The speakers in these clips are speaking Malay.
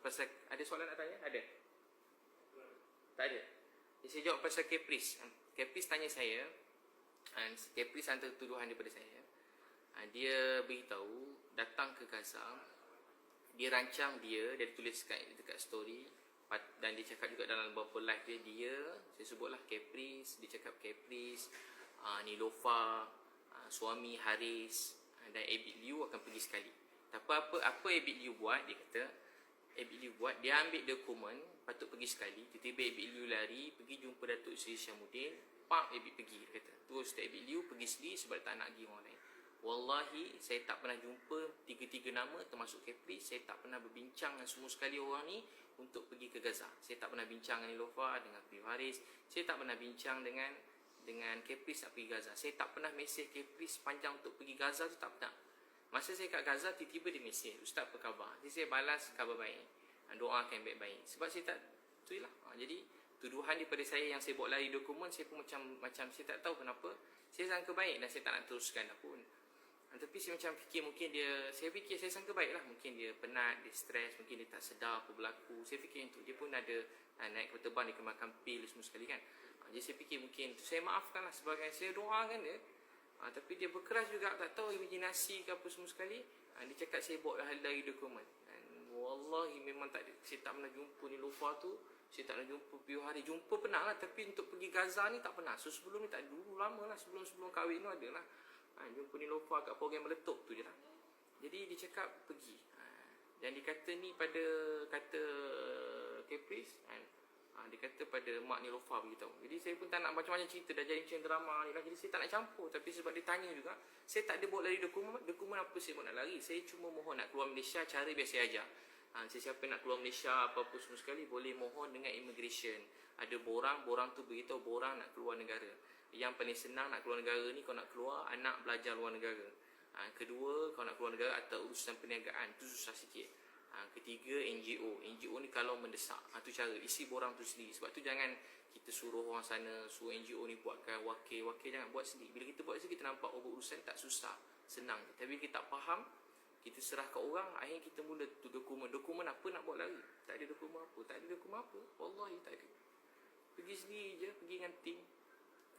Pasal ada soalan nak tanya? Ada? Tak ada. Jadi saya jawab pasal Caprice. Caprice tanya saya, Caprice hantar tuduhan daripada saya. Dia beritahu datang ke Gaza, dia rancang dia tulis dekat story, dan dia cakap juga dalam beberapa live dia saya sebutlah Caprice, dia cakap Caprice, Nilofa, suami Haris dan Abid Liu akan pergi sekali. Tapi apa Abid Liu buat? Dia kata Abid Liu buat, dia ambil dokumen patut pergi sekali, tiba-tiba Abid Liu lari pergi jumpa Datuk Seri Syamuddin, Abid pergi, dia kata. Terus Abid Liu pergi sendiri sebab tak nak pergi orang lain. Wallahi, saya tak pernah jumpa tiga-tiga nama termasuk Caprice. Saya tak pernah berbincang dengan semua sekali orang ni untuk pergi ke Gaza. Saya tak pernah bincang dengan Nilofa, dengan Habib Haris. Saya tak pernah bincang dengan Caprice nak pergi Gaza. Saya tak pernah mesej Caprice panjang untuk pergi Gaza tu, tak pernah. Masa saya kat Gaza, tiba-tiba dia mesej, "Ustaz, apa khabar?" Jadi saya balas, "Khabar baik. Doakan baik-baik." Sebab saya tak, tu lah. Jadi tuduhan daripada saya yang saya bawa lari dokumen, saya pun macam saya tak tahu kenapa. Saya sangka baik dan saya tak nak teruskan dah pun. Tapi saya macam fikir mungkin saya sangka baik lah. Mungkin dia penat, dia stres, mungkin dia tak sedar apa berlaku. Saya fikir itu. Dia pun ada naik kereta terbang, dia kena makan pil semua sekali kan. Jadi saya fikir mungkin saya maafkan lah sebagai saya doakan dia. Tapi dia berkeras juga, tak tahu imajinasi ke apa semua sekali. Dia cakap saya bawa dari dokumen. Dan wallahi memang tak ada. Saya tak pernah jumpa Nilofa tu. Saya tak pernah jumpa Piu Hari. Jumpa pernah lah, tapi untuk pergi Gaza ni tak pernah. So sebelum ni tak, dulu lama lah, sebelum kahwin tu ada lah. Jumpa Nilofa kat program meletup tu je lah. Jadi dia cakap pergi. Dan dia kata ni kata Caprice, dia kata pada mak Nilofa beritahu. Jadi saya pun tak nak macam-macam cerita, dah jadi macam drama ni lah. Jadi saya tak nak campur. Tapi sebab dia tanya juga, saya tak ada bawa lari dokumen apa saya nak lari. Saya cuma mohon nak keluar Malaysia, cara biasa ajar. Sesiapa nak keluar Malaysia apa-apa semua sekali, boleh mohon dengan immigration. Ada borang tu beritahu borang nak keluar negara. Yang paling senang nak keluar negara ni, kau nak keluar, anak belajar luar negara. Kedua, kau nak keluar negara atau urusan perniagaan, tu susah sikit. Ketiga, NGO ni kalau mendesak, tu cara isi borang tu sendiri. Sebab tu jangan kita suruh orang sana, suruh NGO ni buatkan wakil, jangan buat sendiri. Bila kita buat sendiri, kita nampak urusan tak susah, senang. Tapi kita tak faham, kita serah ke orang, akhirnya kita mula tu dokumen apa nak buat lari. Tak ada dokumen apa, wallahi tak ada. Pergi sendiri je, pergi dengan tim.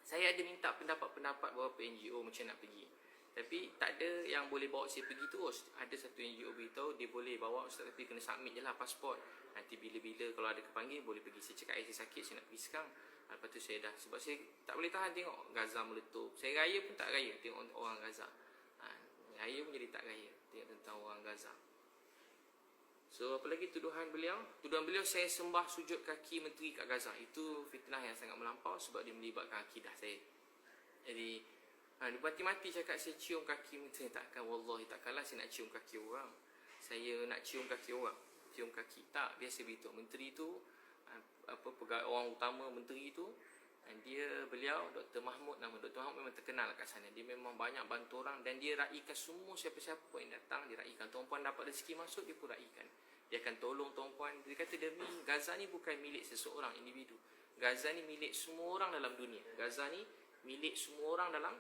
Saya ada minta pendapat beberapa NGO macam nak pergi. Tapi tak ada yang boleh bawa saya pergi terus. Ada satu NGO beritahu dia boleh bawa Ustaz, tapi kena submit je lah pasport. Nanti bila-bila kalau ada kepanggil boleh pergi. Saya cakap saya sakit, saya nak pergi sekarang. Lepas tu saya dah, sebab saya tak boleh tahan tengok Gaza meletup. Saya raya pun tak raya tengok orang Gaza. Raya pun jadi tak raya tengok tentang orang Gaza. So apa lagi tuduhan beliau? Tuduhan beliau saya sembah sujud kaki menteri kat Gaza. Itu fitnah yang sangat melampau sebab dia melibatkan akidah saya. Jadi dia mati-mati cakap saya cium kaki menteri. Takkan, wallahi takkanlah saya nak cium kaki orang. Saya nak cium kaki orang. Cium kaki tak, biasa beritahu menteri tu pegawai orang utama menteri tu. Beliau Dr. Mahmud, nama Dr. Mahmud memang terkenal kat sana. Dia memang banyak bantu orang dan dia raikan semua siapa-siapa yang datang, dia raikan. Tuan-puan dapat rezeki masuk, dia pun raikan. Dia akan tolong tuan-puan. Dia kata demi Gaza ni bukan milik seseorang individu. Gaza ni milik semua orang dalam dunia. Gaza ni milik semua orang dalam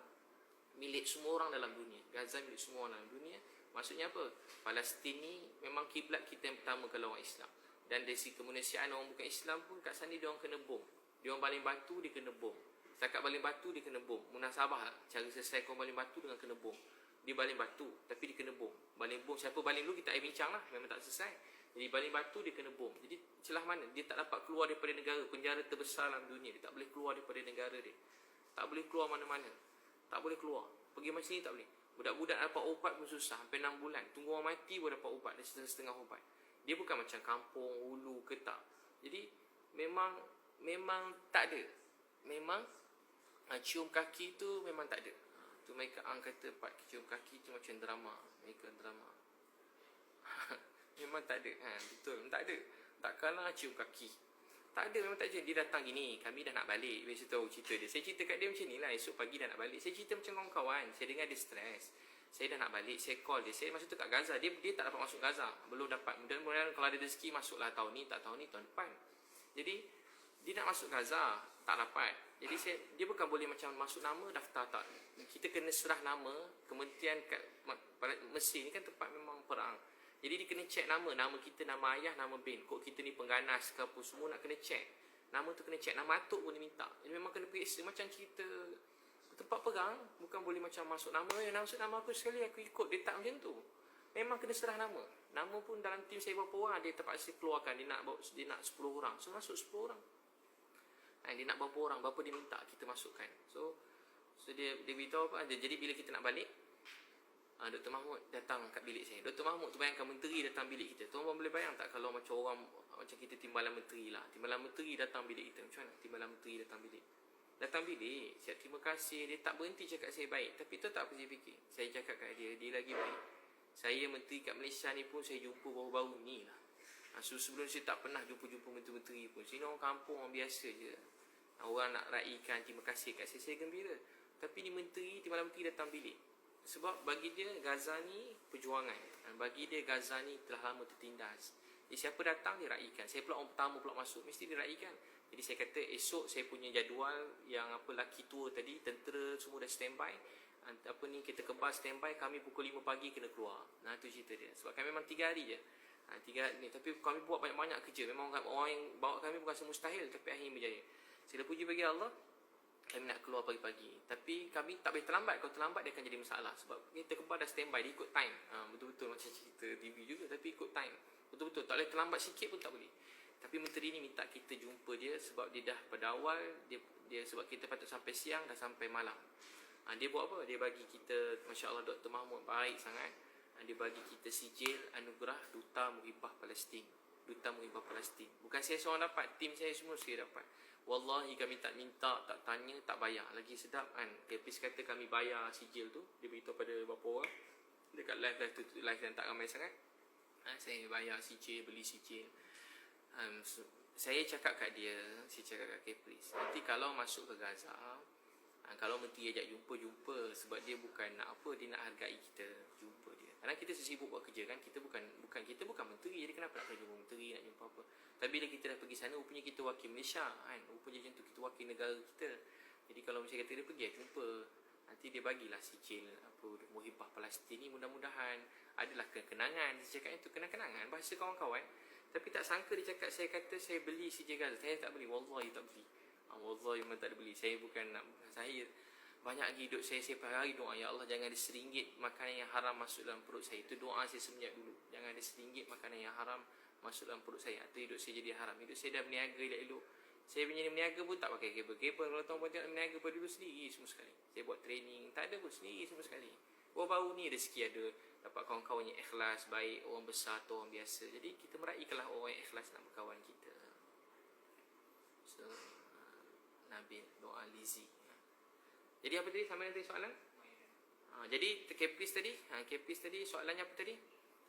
dunia. Gaza milik semua orang dalam dunia. Maksudnya apa? Palestin ni memang kiblat kita yang pertama kalau orang Islam. Dan dari segi kemanusiaan orang bukan Islam pun kat sana dia orang kena bom. Dia orang baling batu, dia kena bom. Setakat baling batu, dia kena bom. Munasabah cara selesai kau baling batu dengan kena bom. Dia baling batu, tapi dia kena bom. Baling bom, siapa baling dulu kita akan bincang lah. Memang tak selesai. Jadi baling batu, dia kena bom. Jadi celah mana? Dia tak dapat keluar daripada negara. Penjara terbesar dalam dunia. Dia tak boleh keluar daripada negara dia. Tak boleh keluar mana-mana. Tak boleh keluar. Pergi macam ni tak boleh. Budak-budak dapat ubat pun susah. Hampir 6 bulan. Tunggu orang mati pun dapat ubat. Dia setengah ubat. Dia bukan macam kampung, hulu ke tak. Jadi memang tak ada. Memang cium kaki tu memang tak ada. Tu mereka kata part cium kaki tu macam drama. Mereka drama. Memang tak ada. Betul, tak ada. Takkanlah cium kaki. Tak ada, memang tak ada. Dia datang gini, kami dah nak balik. Biasa tahu cerita dia. Saya cerita kat dia macam ni lah. Esok pagi dah nak balik. Saya cerita macam kawan-kawan. Saya dengar dia stres. Saya dah nak balik, saya call dia. Saya masa tu kat Gaza. Dia tak dapat masuk Gaza. Belum dapat. Mudah-mudahan kalau ada rezeki masuklah tahun ni, tak tahun ni, tahun depan. Jadi dia nak masuk Gaza, tak dapat. Jadi dia bukan boleh macam masuk nama, daftar tak. Kita kena serah nama. Kementerian kat Mesir ni kan tempat memang perang. Jadi dia kena check nama kita, nama ayah, nama bin. Kok kita ni pengganas ke apa semua nak kena check. Nama tu kena check, nama atuk pun dia minta. Jadi memang kena periksa macam cerita tempat perang, bukan boleh macam masuk nama aku sekali aku ikut, dia tak macam tu. Memang kena serah nama. Nama pun dalam tim saya berapa orang, dia terpaksa keluarkan, dia nak 10 orang. So masuk 10 orang. Dia nak berapa orang, berapa dia minta kita masukkan. So dia beritahu apa, jadi bila kita nak balik, Dr. Mahmud datang kat bilik saya. Dr. Mahmud tu bayangkan menteri datang bilik kita. Tuan boleh bayang tak kalau macam orang macam kita timbalan menteri lah. Timbalan menteri datang bilik kita. Macam mana timbalan menteri datang bilik? Datang bilik, siap terima kasih. Dia tak berhenti cakap saya baik. Tapi tu tak apa saya fikir. Saya cakap kat dia lagi baik. Saya menteri kat Malaysia ni pun saya jumpa baru-baru ni lah. Sebelum saya tak pernah jumpa menteri-menteri pun. Sini orang kampung, orang biasa je. Orang nak raikan terima kasih kat saya gembira. Tapi ni menteri, timbalan menteri datang bilik. Sebab bagi dia Gaza ni perjuangan. Bagi dia Gaza ni telah lama tertindas. Jadi siapa datang dia raikan. Saya pula orang pertama pula masuk, mesti dia raikan. Jadi saya kata esok saya punya jadual yang laki tua tadi, tentera semua dah standby. Kita kebal standby, kami pukul 5 pagi kena keluar. Tu cerita dia. Sebab kami memang 3 hari je. 3 hari ni. Tapi kami buat banyak-banyak kerja. Memang orang yang bawa kami bukan semustahil, tapi akhirnya berjaya. Saya dah puji bagi Allah, kami nak keluar pagi-pagi. Tapi kami tak boleh terlambat. Kalau terlambat dia akan jadi masalah. Sebab kita kebal dah standby, dia ikut time. Betul-betul macam cerita TV juga, tapi ikut time. Betul-betul. Tak boleh terlambat sikit pun tak boleh. Tapi menteri ni minta kita jumpa dia sebab dia dah pada awal, dia sebab kita patut sampai siang, dah sampai malam. Dia buat apa? Dia bagi kita, Masya Allah Dr. Mahmud baik sangat. Dia bagi kita sijil anugerah Duta Muhibah Palestin. Duta Muhibah Palestin. Bukan saya seorang dapat, tim saya semua saya dapat. Wallahi kami tak minta, tak tanya, tak bayar. Lagi sedap kan. Kepis kata kami bayar sijil tu. Dia beritahu pada beberapa orang dekat live dan tak ramai sangat. Saya bayar sijil, beli sijil. Saya cakap kat dia, saya cakap kat Kepris, nanti kalau masuk ke Gaza, kalau menteri ajak jumpa sebab dia bukan nak apa, dia nak hargai kita, jumpa dia. Karena kita sibuk buat kerja kan, kita bukan menteri, jadi kenapa nak jumpa menteri, nak jumpa apa. Tapi bila kita dah pergi sana, rupanya kita wakil Malaysia kan, rupanya macam tu, kita wakil negara kita. Jadi kalau macam kata dia pergi jumpa, nanti dia bagilah sijil Muhibah Palestin ni, mudah-mudahan adalah kenangan. Dia cakap itu kenangan bahasa kawan-kawan. Tapi tak sangka dia cakap, saya kata saya beli sijil Gaza. Saya tak beli, wallahi tak beli. Wallahi memang tak ada beli. Saya bukan nak, saya banyak lagi hidup saya per hari doa, ya Allah jangan ada RM1 makanan yang haram masuk dalam perut saya. Itu doa saya semenjak dulu. Jangan ada RM1 makanan yang haram masuk dalam perut saya, atau hidup saya jadi haram. Hidup saya dah berniaga elok-elok. Saya punya berniaga pun tak pakai kabel-kabel. Kalau tuan-tuan tengok berniaga pada dulu sendiri semua sekali. Saya buat training, tak ada pun sendiri semua sekali. Baru-baru ni rezeki ada, dapat kawan-kawan yang ikhlas, baik, orang besar atau orang biasa. Jadi kita meraihkanlah orang yang ikhlas nak berkawan kita. So, Nabil, doa Lizi. Jadi apa tadi? Sampai nanti soalan? Jadi Kepis tadi soalannya apa tadi?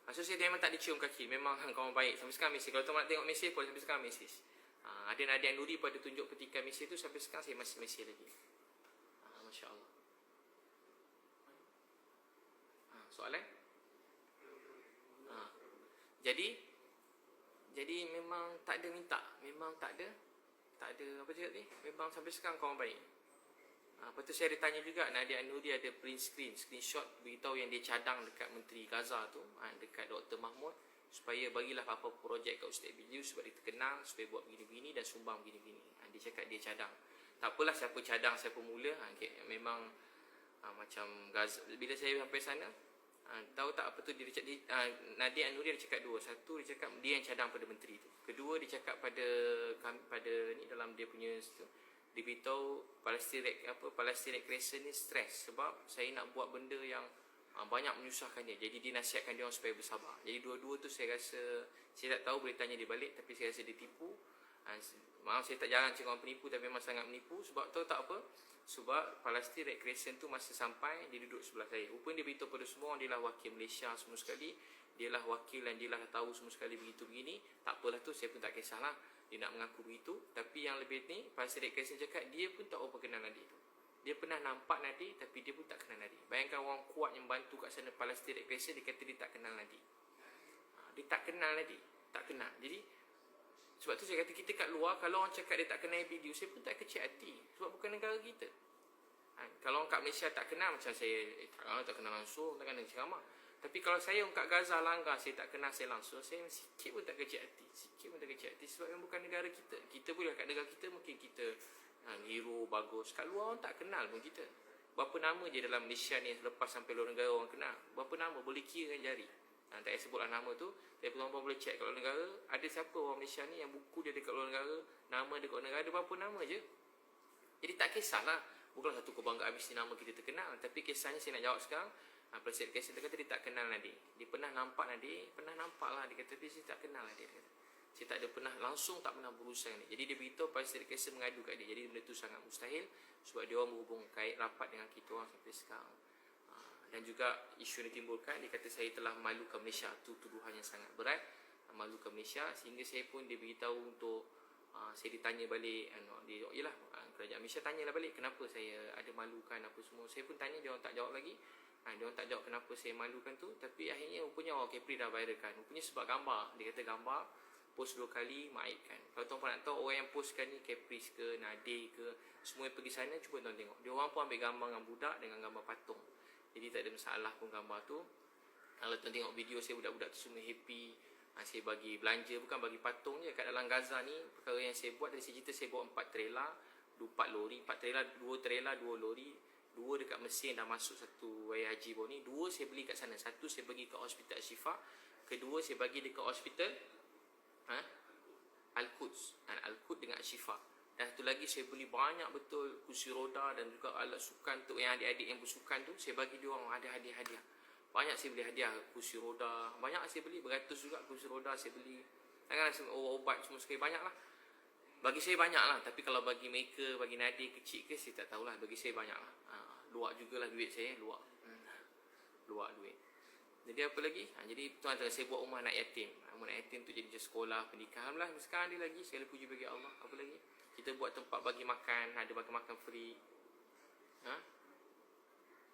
So saya memang tak dicium kaki. Memang kawan baik. Sampai sekarang mesej. Kalau tuan nak tengok mesej pun sampai sekarang mesej. Ada Nadia Nuri pada tunjuk petikan mesej tu, sampai sekarang saya masih mesej lagi. Masya Allah. Soalan? Jadi memang tak ada minta. Memang tak ada apa cakap ni? Memang sampai sekarang kawan baik. Lepas tu saya ada tanya juga, Nadia Nuri ada print screenshot beritahu yang dia cadang dekat Menteri Gaza tu, dekat Dr. Mahmud, supaya bagilah apa-apa projek kat Ustaz Biju supaya dia terkenal, supaya buat begini-begini dan sumbang begini-begini. Dia cakap dia cadang. Tak apalah siapa cadang, siapa mula. Memang macam Gaza. Bila saya sampai sana, tahu tak apa tu dia cakap, Nadia Nuri dia cakap dua. Satu dia cakap dia yang cadang pada menteri tu. Kedua dia cakap pada ni dalam dia punya dia beritahu Palestin Red Crescent ni stres sebab saya nak buat benda yang banyak menyusahkan dia. Jadi dia nasihatkan dia orang supaya bersabar. Jadi dua-dua tu saya rasa, saya tak tahu, boleh tanya dia balik, tapi saya rasa dia tipu. Maaf saya tak jarang cakap orang penipu, tapi memang sangat menipu. Sebab tahu tak apa? Sebab Palestin Red Crescent tu masa sampai, dia duduk sebelah saya. Rupanya dia beritahu pada semua orang, dia lah wakil Malaysia semua sekali. Dia lah wakil dan dia lah tahu semua sekali begitu begini. Tak apalah tu, saya pun tak kisahlah. Dia nak mengaku begitu. Tapi yang lebih ni, Palestin Red Crescent cakap, dia pun tak apa kenal Nadia tu. Dia pernah nampak Nadia, tapi dia pun tak kenal Nadia. Bayangkan orang kuat yang bantu kat sana Palestin Red Crescent, dia kata dia tak kenal Nadia. Dia tak kenal Nadia. Tak kenal. Jadi, sebab tu saya kata kita kat luar, kalau orang cakap dia tak kenal video, saya pun tak kecil hati. Sebab bukan negara kita. Kalau orang kat Malaysia tak kenal, macam saya tak kenal langsung, tak kenal ceramah. Tapi kalau saya orang kat Gaza langgar, saya tak kenal saya langsung, saya sikit pun tak kecil hati. Sebab yang bukan negara kita. Kita boleh kat negara kita mungkin kita hero, bagus. Kat luar orang tak kenal pun kita. Berapa nama je dalam Malaysia ni lepas sampai luar negara orang kenal. Berapa nama boleh kira dengan jari. Tak payah sebutlah nama tu. Tapi tuan-tuan boleh check kat luar negara, ada siapa orang Malaysia ni yang buku dia dekat luar negara, nama dekat luar negara, ada berapa nama je. Jadi tak kisahlah. Bukanlah satu kebanggaan mesti nama kita terkenal. Tapi kisahnya saya nak jawab sekarang. Presiden Kaisar dia kata dia tak kenal Nadir. Dia pernah nampak Nadir, pernah nampak lah. Dia kata tapi saya tak kenal Nadir. Saya tak ada pernah langsung, tak pernah berurusan ni. Jadi dia beritahu Presiden Kaisar mengadu kat dia. Jadi benda tu sangat mustahil sebab dia orang berhubung kait rapat dengan kita orang sampai sekarang. Dan juga isu yang ditimbulkan, dia kata saya telah malukan Malaysia. Itu tuduhan yang sangat berat, malukan Malaysia, sehingga saya pun dia beritahu untuk saya ditanya balik, dia yalah kerajaan Malaysia tanyalah balik kenapa saya ada malukan apa semua. Saya pun tanya, dia orang tak jawab lagi. Dia orang tak jawab kenapa saya malukan tu. Tapi akhirnya rupanya orang Kepri dah viralkan. Rupanya sebab gambar. Dia kata gambar post 2 kali maibkan. Kalau tuan-tuan nak tahu orang yang postkan ni Caprice ke Nadir ke, semua yang pergi sana cuba tuan tengok. Dia orang pun ambil gambar dengan budak dengan gambar patung. Jadi tak ada masalah pun gambar tu. Kalau tuan tengok video saya, budak-budak tu semua happy. Saya bagi belanja, bukan bagi patung je. Kat dalam Gaza ni, perkara yang saya buat, dari saya cerita saya bawa 4 trailer, 4 lori, 4 trailer, 2 trailer, 2 lori, 2 dekat Mesir dah masuk, 1 Raya Haji baru ni, 2 saya beli kat sana, 1 saya bagi kat Hospital Syifa, kedua saya bagi dekat Hospital Al-Quds, Al-Quds dengan Syifa. Dan satu lagi saya beli banyak betul kursi roda dan juga alat sukan tu, yang adik-adik yang bersukan tu, saya bagi dia orang ada hadiah-hadiah. Banyak saya beli hadiah, kursi roda, banyak saya beli, beratus juga kursi roda saya beli. Janganlah obat semua sekali, banyak lah. Bagi saya banyak lah, tapi kalau bagi mereka, bagi Nadir kecil ke, saya tak tahulah. Bagi saya banyak lah. Luak jugalah duit saya, luak. Luak duit. Jadi apa lagi? Jadi tuan-tuan, saya buat rumah anak yatim. Rumah anak yatim tu jadi sekolah, pendidikan. Alhamdulillah, sekarang ada lagi, saya puji bagi Allah. Apa lagi? Kita buat tempat bagi makan, ada makan free.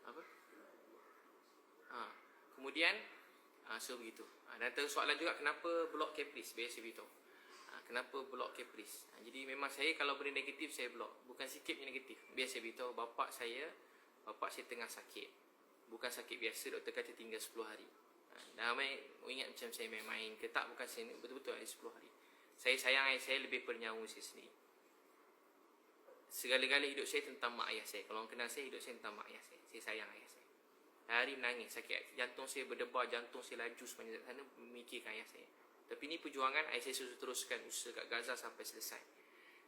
Apa? Kemudian so begitu. Dan terus soalan juga kenapa blok Caprice, biasa beritahu. Kenapa blok Caprice? Jadi memang saya kalau benda negatif saya blok. Bukan sikit je negatif. Biasa beritahu bapak saya tengah sakit. Bukan sakit biasa, doktor kata tinggal 10 hari. Dan ramai ingat macam saya main-main ke tak, bukan saya betul-betul ada 10 hari. Saya sayang ayah saya lebih pernyawa saya sendiri. Segala-gala hidup saya tentang mak ayah saya. Kalau orang kenal saya, hidup saya tentang mak ayah saya. Saya sayang ayah saya. Hari menangis, sakit jantung saya berdebar, jantung saya laju sepanjang sana memikirkan ayah saya. Tapi ni perjuangan ayah saya suruh teruskan usaha kat Gaza sampai selesai.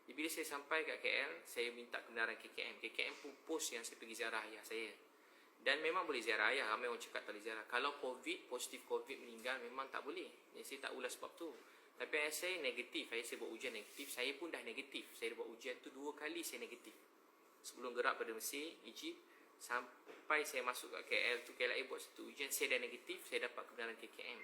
Jadi bila saya sampai kat KL, saya minta kendaraan KKM. KKM pun post yang saya pergi ziarah ayah saya. Dan memang boleh ziarah ayah, ramai orang cakap tak boleh ziarah. Kalau COVID, positif COVID meninggal, memang tak boleh. Jadi saya tak ulas sebab tu. Tapi ayah saya negatif, ayah saya buat ujian negatif. Saya pun dah negatif. Saya dah buat ujian tu 2 kali saya negatif. Sebelum gerak pada Mesir, Egypt, sampai saya masuk kat KL tu, KLIA buat satu ujian, saya dah negatif, saya dapat kebenaran KKM.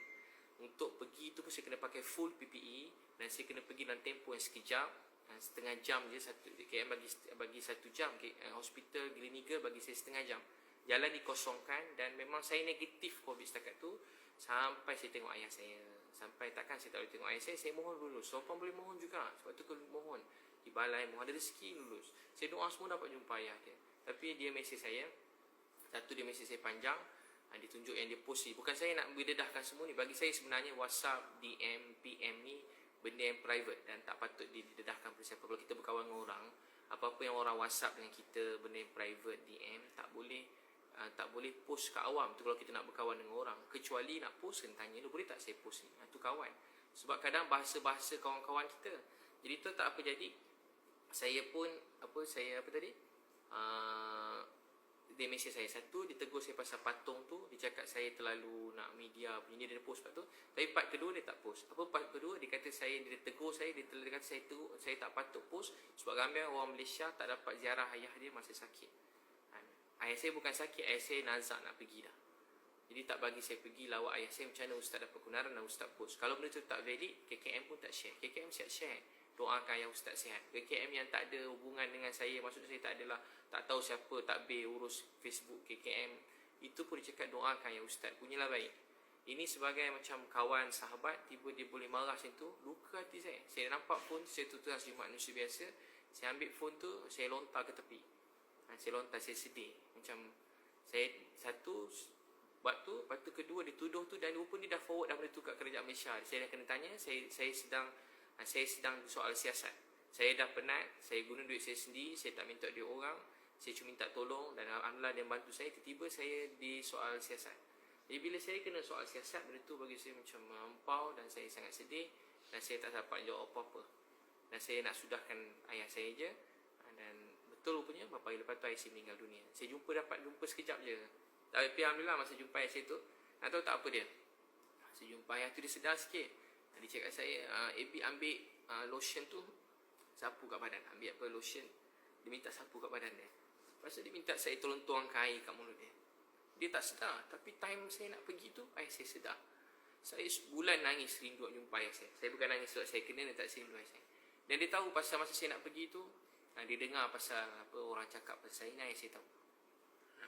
Untuk pergi tu pun saya kena pakai full PPE dan saya kena pergi dalam tempoh yang sekejap, setengah jam je. KKM bagi 1 jam, hospital Gleneagle bagi saya setengah jam. Jalan dikosongkan dan memang saya negatif COVID setakat tu sampai saya tengok ayah saya. Sampai takkan saya tak boleh tengok ayah saya mohon lulus. Sopan boleh mohon juga, sebab tu kalau mohon di balai, mohon ada rezeki lulus. Saya doa semua dapat jumpa ayah dia. Tapi dia mesej saya, satu dia mesej saya panjang, dia tunjuk yang dia post ni. Bukan saya nak berdedahkan semua ni. Bagi saya sebenarnya WhatsApp, DM, PM ni benda yang private dan tak patut didedahkan pada siapa. Kalau kita berkawan dengan orang, apa-apa yang orang WhatsApp dengan kita, benda yang private, DM, tak boleh post kat awam tu kalau kita nak berkawan dengan orang. Kecuali nak post, kena tanya boleh tak saya post ni, tu kawan. Sebab kadang bahasa-bahasa kawan-kawan kita. Jadi tu tak apa jadi. Saya pun dia mesej saya. Satu, dia tegur saya pasal patung tu. Dia cakap saya terlalu nak media punya, dia post part tu. Tapi part kedua dia tak post. Apa part kedua? Dia kata dia tegur saya, dia kata saya tak patut post sebab ramai orang Malaysia tak dapat ziarah ayah dia masa sakit. Ayah saya bukan sakit, ayah saya nazak nak pergi dah. Jadi tak bagi saya pergi lawat ayah saya. Macam mana ustaz dapat kebenaran dan ustaz post? Kalau benda tu tak valid, KKM pun tak share. KKM siap share. Doakan ayah ustaz sihat. KKM yang tak ada hubungan dengan saya, maksudnya saya tak adalah, tak tahu siapa takbir urus Facebook KKM, itu pun dia cakap doakan ayah ustaz, punyalah baik. Ini sebagai macam kawan, sahabat, tiba dia boleh marah macam tu, luka hati saya. Saya nampak phone tu, saya tutur sebagai manusia biasa, saya ambil phone tu, saya lontar ke tepi. Saya lontar, saya sedih. Macam saya, satu, Buat tu, lepas tu kedua dia tuduh tu, dan walaupun dia dah forward dah benda tu kat kerajaan Malaysia. Saya dah kena tanya, saya sedang soal siasat. Saya dah penat, saya guna duit saya sendiri, saya tak minta duit orang, saya cuma minta tolong, dan alhamdulillah dia bantu saya. Tiba-tiba saya di soal siasat. Jadi bila saya kena soal siasat, benda tu bagi saya macam melampau, dan saya sangat sedih, dan saya tak dapat jawab apa-apa. Dan saya nak sudahkan ayah saya je. Dan betul rupanya bapa lepas tu ayah saya meninggal dunia. Saya dapat jumpa sekejap je. Tapi alhamdulillah masa jumpa ayah saya tu, nak tahu tak apa dia? Masa jumpa ayah tu dia sedar sikit. Dia cakap saya, AB ambil lotion tu, sapu kat badan. Ambil apa lotion, dia minta sapu kat badan dia. Lepas tu dia minta saya tolong tuangkan air kat mulut dia. Dia tak sedar. Tapi time saya nak pergi tu, ayah saya sedar. Saya sebulan nangis rindu nak jumpa ayah saya. Saya bukan nangis sebab saya kena, dia tak rindu ayah saya. Dan dia tahu pasal masa saya nak pergi tu, dia dengar pasal apa orang cakap pasal saya, ayah saya tahu.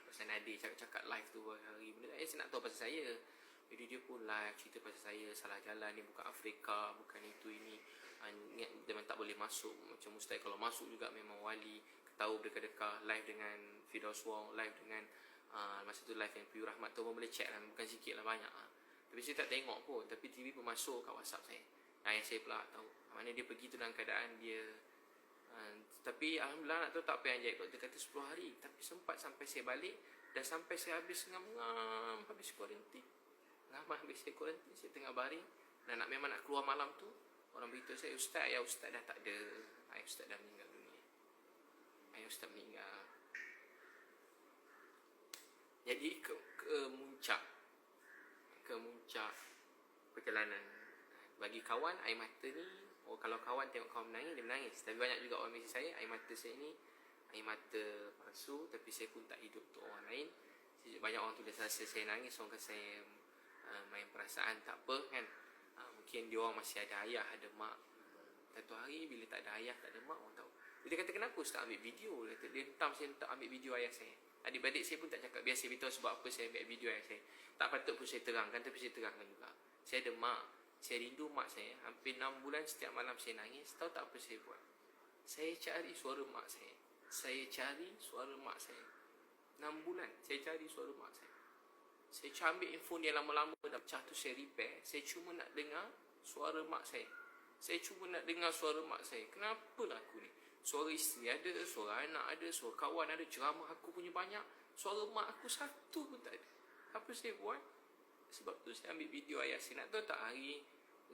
Pasal Nadir cakap live tu hari benda, saya nak tahu pasal saya. Jadi dia pun live cerita pasal saya, salah jalan ni, bukan Afrika, bukan itu ini, memang tak boleh masuk, macam mustahil kalau masuk juga memang wali. Tahu dekat-dekat live dengan Firdaus Wong, live dengan masa tu live yang Piu Rahmat tu pun boleh check lah, bukan sikit lah, banyak lah. Tapi saya tak tengok pun, tapi TV pun masuk kat WhatsApp saya. Ayah saya pula tahu. Mana dia pergi tu dalam keadaan dia tapi alhamdulillah nak tahu tak apa yang jadi. Doktor kata 10 hari. Tapi sempat sampai saya balik, dan sampai saya habis ngam-ngam, habis kuarantin. Habis saya kuarantin, saya tengah baring, dan memang nak keluar malam tu, orang beritahu saya, Ustaz, ya Ustaz dah tak ada. Ayah Ustaz dah meninggal dunia. Ayah Ustaz meninggal. Jadi ke muncak perjalanan. Bagi kawan, air mata ni, kalau kawan tengok kawan menangis, dia menangis. Tapi banyak juga orang mesej saya, air mata saya ni air mata palsu, tapi saya pun tak hidup untuk orang lain. Banyak orang tulis rasa saya nangis, orang kata saya main perasaan. Tak apa kan, mungkin dia orang masih ada ayah, ada mak. Satu hari bila tak ada ayah, tak ada mak, orang tahu. Dia kata kenapa Ustaz ambil video? Dia kata dia hentam saya untuk ambil video ayah saya. Adik-adik saya pun tak cakap, biar saya beritahu sebab apa saya ambil video ayah saya. Tak patut pun saya terangkan, tapi saya terangkan juga. Saya ada mak, saya rindu mak saya. Hampir 6 bulan setiap malam saya nangis. Tahu tak apa saya buat? Saya cari suara mak saya. Saya cari suara mak saya. 6 bulan saya cari suara mak saya. Saya ambil handphone yang lama-lama dah pecah tu, saya repair. Saya cuma nak dengar suara mak saya. Saya cuma nak dengar suara mak saya. Kenapalah aku ni? Suara isteri ada, suara anak ada, suara kawan ada, ceramah aku punya banyak. Suara mak aku satu pun tak ada. Apa saya buat? Sebab tu saya ambil video ayah saya. Nak tahu tak hari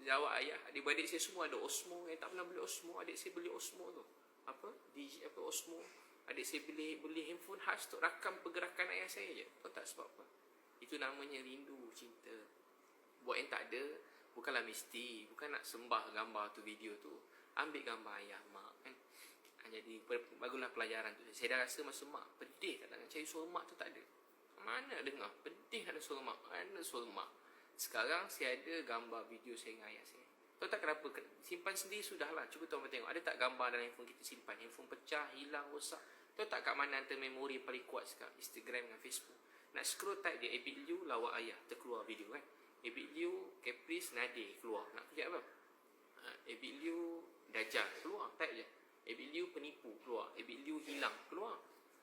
jawab ayah, adik-adik saya semua ada Osmo. Yang tak pernah beli Osmo, adik saya beli Osmo tu. Apa? DJ apa Osmo. Adik saya beli handphone khas untuk rakam pergerakan ayah saya je. Tahu tak sebab apa? Itu namanya rindu, cinta. Buat yang tak ada, bukanlah mesti, bukan nak sembah gambar tu, video tu. Ambil gambar ayah, mak kan. Jadi bagulah pelajaran tu. Saya dah rasa masa mak pedih tak nak cari suara mak tu, tak ada. Mana dengar pedih ada suara mak, mana suara mak. Sekarang saya ada gambar video saya dengan ayah saya. Tahu tak kenapa? Simpan sendiri sudahlah. Cuba tuan tengok, ada tak gambar dalam handphone kita simpan? Handphone pecah, hilang, rosak. Tahu tak kat mana antara memori paling kuat sekarang? Instagram dengan Facebook. Nak scroll type je Abid Liu lawak ayah, terkeluar video kan. Abid Liu Caprice Nadir keluar. Nak klik apa? Abid Liu Dajjal keluar, type je. Abid Liu penipu keluar. Abid Liu hilang keluar.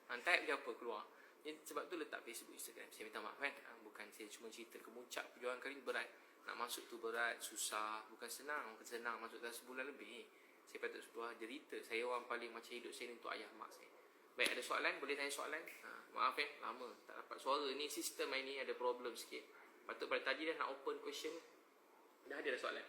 Type je apa keluar. Sebab tu letak Facebook, Instagram. Saya minta maaf kan, bukan saya cuma cerita kemuncak perjuangan kali ni berat. Nak masuk tu berat, susah, bukan senang. Bukan senang masuk dalam sebulan lebih. Saya patut sebuah derita. Saya orang paling macam hidup saya ni untuk ayah mak saya. Baik, ada soalan? Boleh tanya soalan? Maaf lama tak dapat suara ni, sistem ini ada problem sikit. Patut pada tadi dah nak open question. Dah ada soalan?